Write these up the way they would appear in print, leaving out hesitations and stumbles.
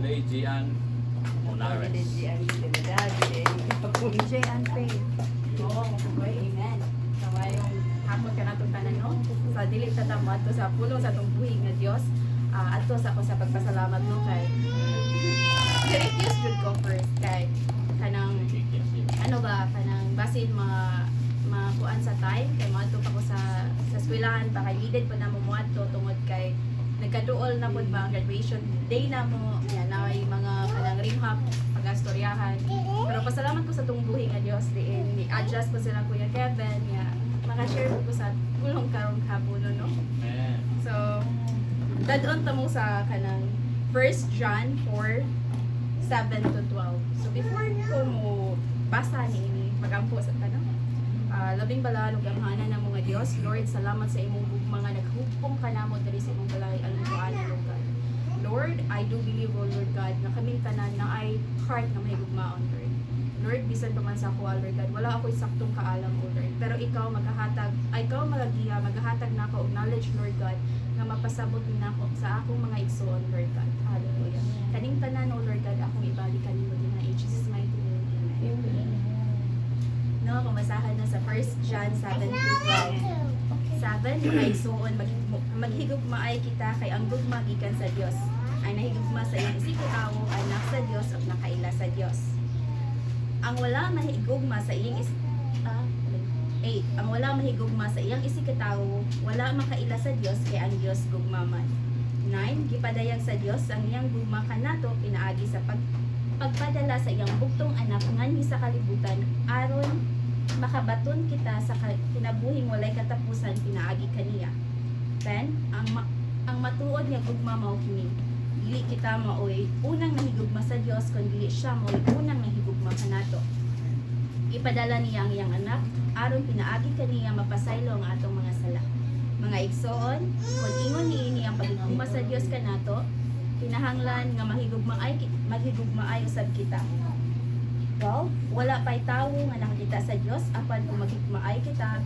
today, Gian Monares. Gian Faith. Oo, okay, amen. Kaya yung hapon ka na itong tanan, no? Sa dili sa tama to sa pulong sa itong buhig nga Diyos. Ato sa ako sa pagpasalamat no kay Diyos good ko first kay kanang ano ba kanang basin kuan sa time kay moadto pa ko sa eskwelahan pa kay needed pa na mo moadto tungod kay nagkaduol na pud ba ang graduation day na mo yan na may mga kanang rimhap pagastoryahan pero pasalamat ko sa tong buhi nga Dios diin ni adjust ko sila Kuya Kevin ya maka-share ko sa pulong karong hapon no Amen. so dadon ta mo sa kanang 1 John 4 7 to 12 so before ko mo basa ni magampo sa tanang labing bala ug gamhanan na mga Dios Lord salamat sa imong mga naghupong kanamo diri sa imong balay alungguan Lord God Lord I do believe oh Lord God na kaming tanan na ay heart na mahigugmaon Lord Lord bisan pa man sa ako Lord God wala ako'y saktong kaalam oh Lord pero ikaw ikaw magagiya maghahatag na ako og knowledge Lord God nga mapasabot na ako sa akong mga igsoon Lord God hallelujah kaning tanan oh Lord God akong ibalik kanimo din na in Jesus mighty name amen. No, kumasahan na sa 1 John 7 to 12. 7, mga igsoon, maghigugmaay kita kay ang gugma gikan sa Dios. Ay nahigugma sa iyang isikatawo, anak sa Dios ug nakaila sa Dios. Ang wala mahigugma sa iyang 8. Ang wala mahigugma sa iyang isikatawo, wala makaila sa Dios kay ang Dios gugma man. 9. Gipadayag sa Dios ang iyang gugma kanato pinaagi sa pagpadala sa iyang bugtong anak nganhi sa kalibutan aron makabaton kita sa kinabuhing walay katapusan pinaagi kaniya. 10. Ang matuod nga gugma mao kini. Dili kita maoy unang nahigugma sa Dios kun dili siya maoy unang nahigugma kanato. Ipadala niya ang iyang anak aron pinaagi kaniya mapasaylo ang atong mga sala. Mga igsoon, kung ingon niini ang paghigugma sa Dios kanato, pinahanglan nga maghigugmaay usab kita. Well, wala pa'y tawo nga nakakita sa Dios apan kung maghigugmaay kita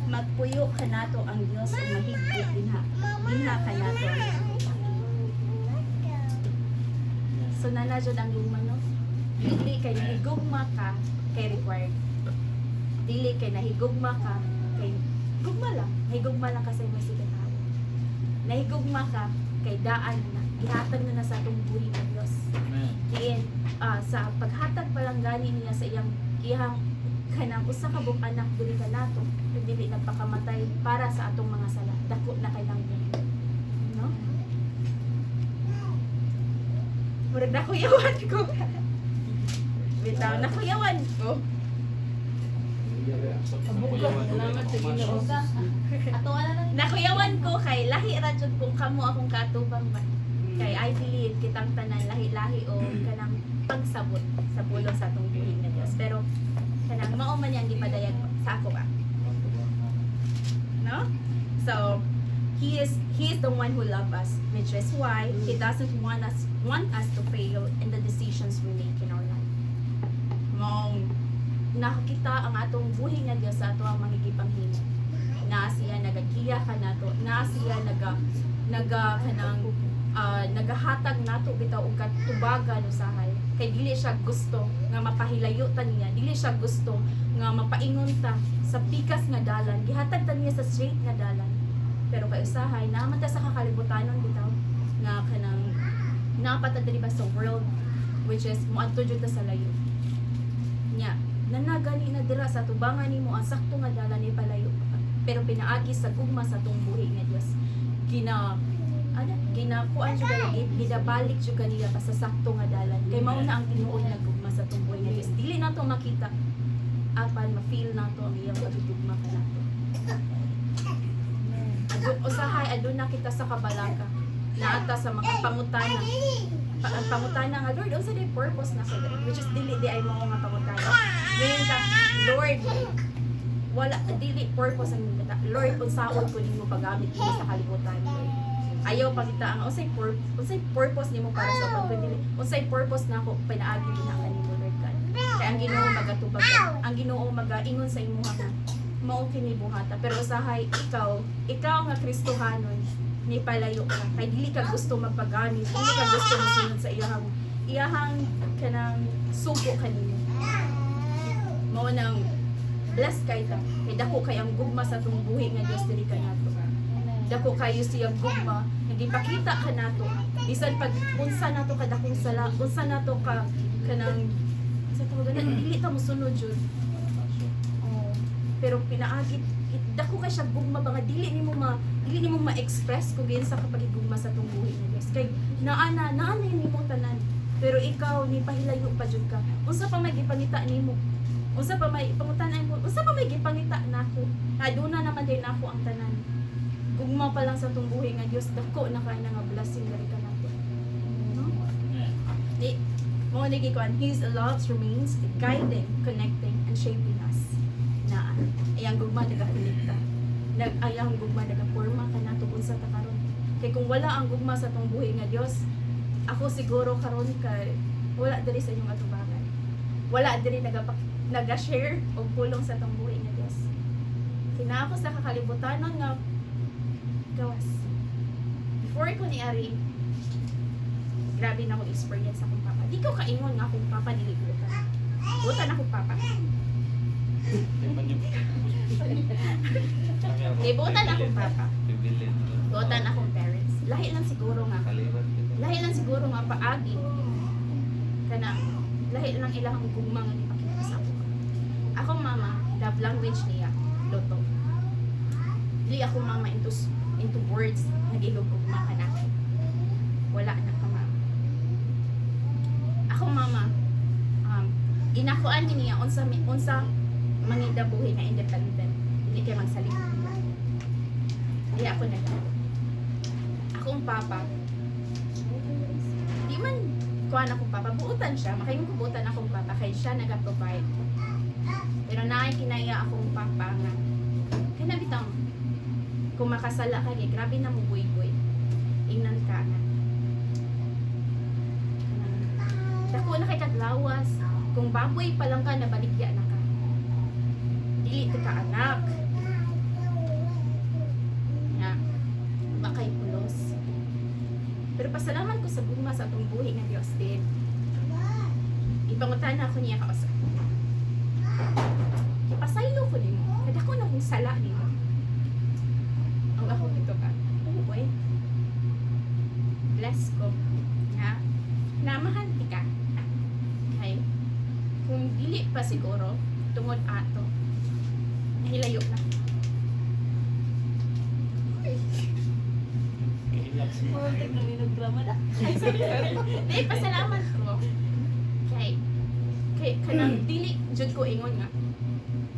magpuyo kanato ang Dios ug mahigugma dinha kanato. So nana jud ang gugma no. Dili kay nahigugma ka kay required. Dili kay nahigugma ka kay gugma lang. Nahigugma lang kasi may sigatawo. Nahigugma ka kay daan na ihatag na sa atong buhi ng Dios. Amen. Diin sa paghatag pa lang gani niya sa iyang kanang usa ka buong anak dili kanato dili nagpakamatay para sa atong mga sala. Dako na kay lang no? Murag nakuyawan ko. Bitaw nakuyawan ko. Nakuyawan ko kay lahi ra jud kung kamo akong katubang ba. Kay I believe kitang tanan lahi-lahi o kanang pagsabot sa pulong sa atong buhig na Dios. Pero kanang mao man yang gipadayag sa ako ba. No? So he is the one who loves us, which is why he doesn't want us to fail in the decisions we make in our life. Mong nakita ang atong buhi nga Dios sa ato ang mangigipanghimo. Na siya nagagiya kanato, na siya nagahatag nato bitaw og katubagan usahay. Kay dili siya gusto nga mapahilayo ta niya, dili siya gusto nga mapaingon ta sa pikas nga dalan, gihatag ta niya sa straight nga dalan. Pero kay usahay naman ta sa kakalibutanon bitaw nga kanang napata diri ba sa world which is moadto jud ta sa layo. Nya nanagani na dira sa tubangan nimo ang sakto nga dalan ni palayo pero pinaagi sa gugma sa tong buhi nga Dios ginakuan jud lagi gidabalik jud kaniya pa sa sakto nga dalan kay mao na ang tinuod nga gugma sa tong buhi nga Dios dili nato makita apan ma-feel nato ang iyang pagtugma kanato usahay aduna kita sa kabalaka naata sa mga pangutana ang pangutana nga Lord unsa day purpose na sa which is dili di ay mo nga pangutana ngayon ka Lord wala dili purpose ang Lord unsaon ko nimo paggamit nimo sa kalibutan Lord ayaw pagita ang unsay purpose nimo para sa pagdili unsay purpose nako pinaagi dinha nimo Lord God kay ang Ginoo magatubag ang Ginoo magaingon sa imo nga mao kini buhata pero usahay ikaw nga Kristohanon ni palayo ka. Kay dili ka gusto magpagamit, dili ka gusto masunod sa iyahang kanang sugo kanimo. Mao nang bless kay ta. Kay dako kay ang gugma sa tong buhi nga Dios diri kanato. Dako kayo siyang gugma, nagipakita ka nato. Bisan pag unsa nato kadakong sala, unsa nato ka kanang sa tawag na dili ta mosunod jud. Oh, pero pinaagit dako kay siya gugma ba nga dili nimo ma-express kung sa kapagigugma sa tong buhi nga Dios. Kay naana nimo tanan. Pero ikaw ni pahilayo pa jud ka. Unsa pa may gipangita nimo? Unsa pa may pangutan-an mo? Unsa pa may gipangita nako? Aduna naman din nako ang tanan. Gugma pa lang sa tong buhi nga Dios dako na kay nga blessing diri ka nato. No? Di mo ni gikuan, His love remains guiding, connecting and shaping us. Na ayang gugma nagakonekta. Ayang gugma nagaporma kanato unsa ta karon. Kay kung wala ang gugma sa tong buhi nga Dios, ako siguro karon kay wala diri sa inyong atubangan. Wala diri naga-share og pulong sa tong buhi nga Dios. Kina ako sa kakalibutanon nga gawas. Before ko ni Ari, grabe na akong experience akong papa. Di ko kaingon nga akong papa dili butan. Butan akong papa. Di butan akong papa. Butan akong parents. Lahi lang siguro nga paagi. Kana lahi lang ilang gugma nga ipakita sa ako. Akong mama, love language niya, loto. Dili ako mama into words, nagihugugma ka na. Wala na ka mama. Akong mama, ginakuan niya unsa mangida buhi na independent. Dili kay magsalita. Dili ako nagano. Akong papa, di man kuan akong papa, buutan siya, makayon ko buutan akong papa kay siya naga-provide. Pero naay kinaya akong papa nga kinabitang kung makasala ka kay grabe na mo buy-buy. Ingnan ka na. Dako na kay kaglawas. Kung baboy pa lang ka nabaligya na ka. Dili ka anak. Nga makay pulos. Pero pasalamat ko sa gugma sa atong buhi nga Dios din. Ipangutan ako niya kausap. Ipasaylo ko din mo. Kada ko na kong sala din mo. Ang ako dito ka. Boy. Bless ko. Nga. Namahanti ka. Okay. Kung dili pa siguro, tungod ato, nahilayo na. Di, pasalamat ko. Kay kanang dili jud ko ingon nga.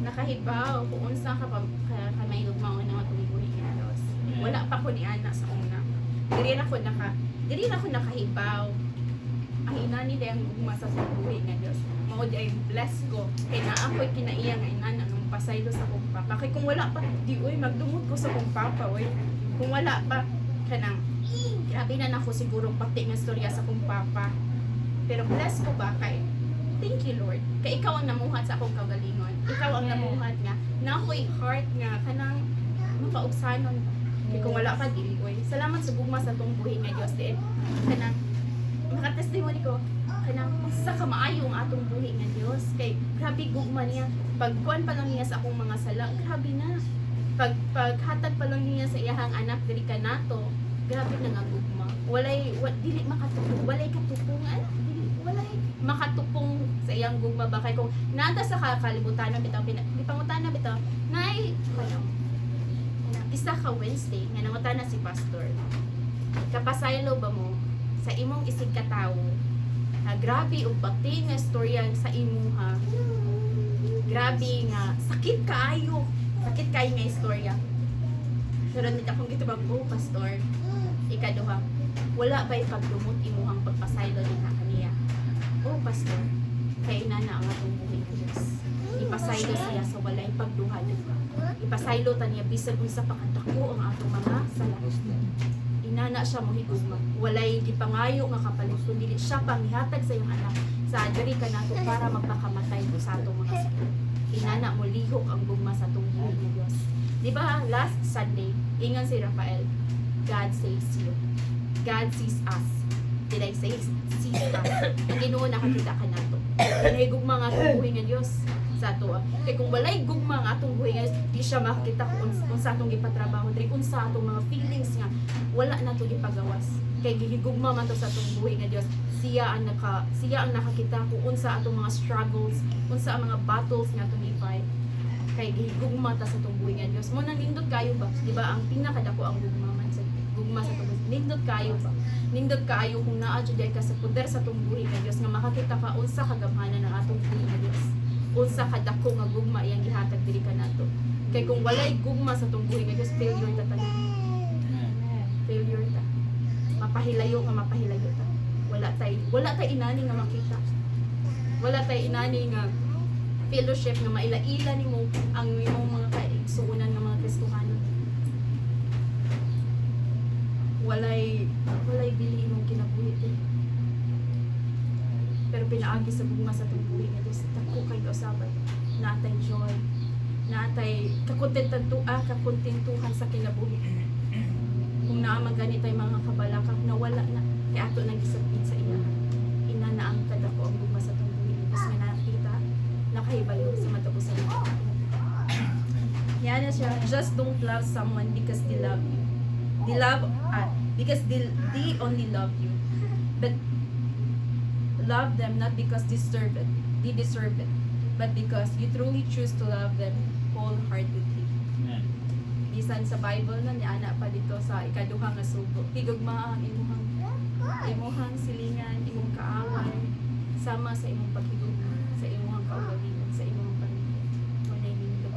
Nakahibaw kung unsa ka pa may lugmaon na matuliguhi nga Dios. Wala pa ko ni ana sa una. Diri na ko nakahibaw. Ang inani day ang gugma sa buhi nga Dios. Mao di ay bless ko. Kay naa ko'y kinaiya nga inana nung pasaylo sa kong papa. Kay kung wala pa, di oy magdumot ko sa kong papa oy. Kung wala pa kanang grabe na nako siguro pati nga storya sa kong papa. Pero bless ko ba kay thank you Lord. Kay ikaw ang namuhat sa akong kagalingon. Ikaw ang namuhat nga na ako'y heart nga kanang mapaugsanon. Kay kung wala pa dili oy. Salamat sa gugma sa tong buhi nga Dios din. Kanang makatestimony ko kanang sa kamaayo ang atong buhi nga Dios. Kay grabe gugma niya. Pagkuan pa lang niya sa akong mga sala, grabe na. Paghatag pa lang niya sa iyahang anak diri kanato, grabe na nga gugma. Dili makatupong, walay katupungan. Walay makatupong sa iyang gugma ba kay kung nada sa kakalibutan bitaw pipangutan na bitaw nay kanang isa ka Wednesday nga nangutan na si pastor kapasaylo ba mo sa imong isig ka tawo na grabe og bati nga storya sa imo ha grabe nga sakit kaayo nga istorya pero nito akong gitubag po pastor ikaduha wala ba'y pagdumot imuhang pagpasaylo din na kaniya oh pastor kay inana ang atong buhi nga Dios ipasaylo siya sa walay pagduha diba ipasaylo ta niya bisan unsa pa kadako ang atong mga sala inana siya mo higugma walay gipangayo nga kapalit kundi siya panghihatag sa iyong anak sa diri kanato para magpakamatay ko sa atong mga sala inana mo lihok ang gugma sa atong buhi nga Dios di ba last Sunday ingon si Rafael God saves you. God sees us. Did I say sees us? Ang Ginoo nakakita ka nato. Kaya gugma nga atong buhay nga Dios sa ato. Kay kung walay gugma nga atong buhay nga di siya makakita kung sa atong gipatrabaho, diri unsa atong mga feelings nga wala nato gipagawas. Kay gihigugma man to sa atong buhay nga Dios. Siya ang nakakita kung unsa atong mga struggles, unsa ang mga battles nga atong i-fight. Kay gihigugma ta sa atong buhay nga Dios. Mo nang nindot kayo ba? Di ba ang pinakadako ang gugma man sa gugma sa atong buhay. Nindot kayo ba? Nindot kayo kung naa jud ka sa poder sa atong buhay nga Dios nga makakita ka unsa kagamhanan ng atong buhay nga Dios. Unsa kadako nga gugma iyang gihatag diri kanato. Kay kung walay gugma sa atong buhay nga Dios, failure ta tanan. Failure ta. Mapahilayo ta. Wala tay inani nga makita. Wala tay inani nga fellowship nga maila-ila nimo ang imong mga kaigsuonan nga mga Kristohano. Walay bili imong kinabuhi eh. Pero pinaagi sa gugma sa atong buhay nga Dios, dako kay kausaban. Naatay joy, naatay kakontentuhan sa kinabuhi. Kung naamang ganitay mga kabalakang nawala na, kaya ato nang gisabit sa iya. Ina na ang kadako ang gugma sa atong buhay. Mas nga nakita, nakahibalo sa matapusan ng ito. Yan na siya. Just don't love someone because they love you. Because they only love you. But love them not because they deserve it, but because you truly choose to love them wholeheartedly. Amen. Bisan sa Bible na niana pa dito sa ikaduha nga sugo. Higugma ang imuhang silingan, imong kaaway, sama sa imong paghigugma, sa imong kaugalingon, sa imong pamilya. Walay nindot.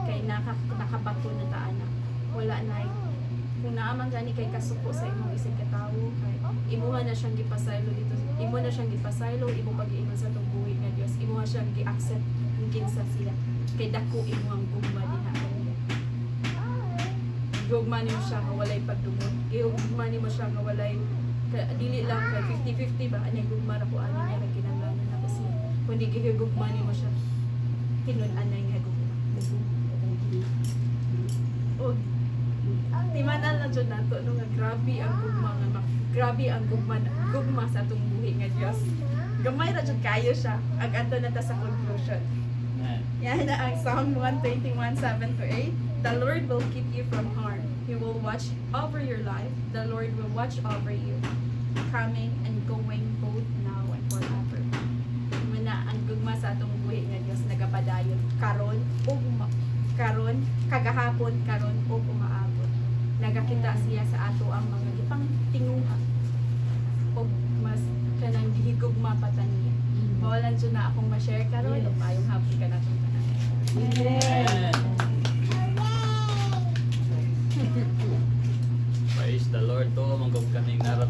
Kay nakabato na ta anak. Wala na kung naaman gani kay kasuko sa imong isig katawo, kay imuha na siyang gipasaylo dito. Imo na siyang gipasaylo, imo pag-iingon sa atong buhay nga Dios. Imo siyang gi-accept ng kinsa siya. Kay dako imo ang gugma dinha kaniya. Gugma nimo siya nga walay pagdumot. Gugma nimo siya nga walay dili lang kay 50-50 ba ani gugma ra ko ani niya kinahanglan na kasi kundi gihugma nimo siya. Tinun-anay nga gugma. Oh, timanan na dyan nato no nga grabe ang gugma sa atong buhi nga Dios. Gamay ra jud kayo siya. Ag adto na ta sa conclusion. Amen. Yan na ang Psalm 121:7-8. The Lord will keep you from harm. He will watch over your life. The Lord will watch over you, coming and going both now and forever. Muna ang gugma sa atong buhi nga Dios nagapadayon karon kagahapon karon ug umaabot. Nagakita siya sa ato ang mga gipang tinguha o mas kanang gihigugma pa ta niya. Mawalan dyan na akong ma-share karon ug maayong hapon ka natong tanan. Amen. Praise the Lord. To manggod kaming narat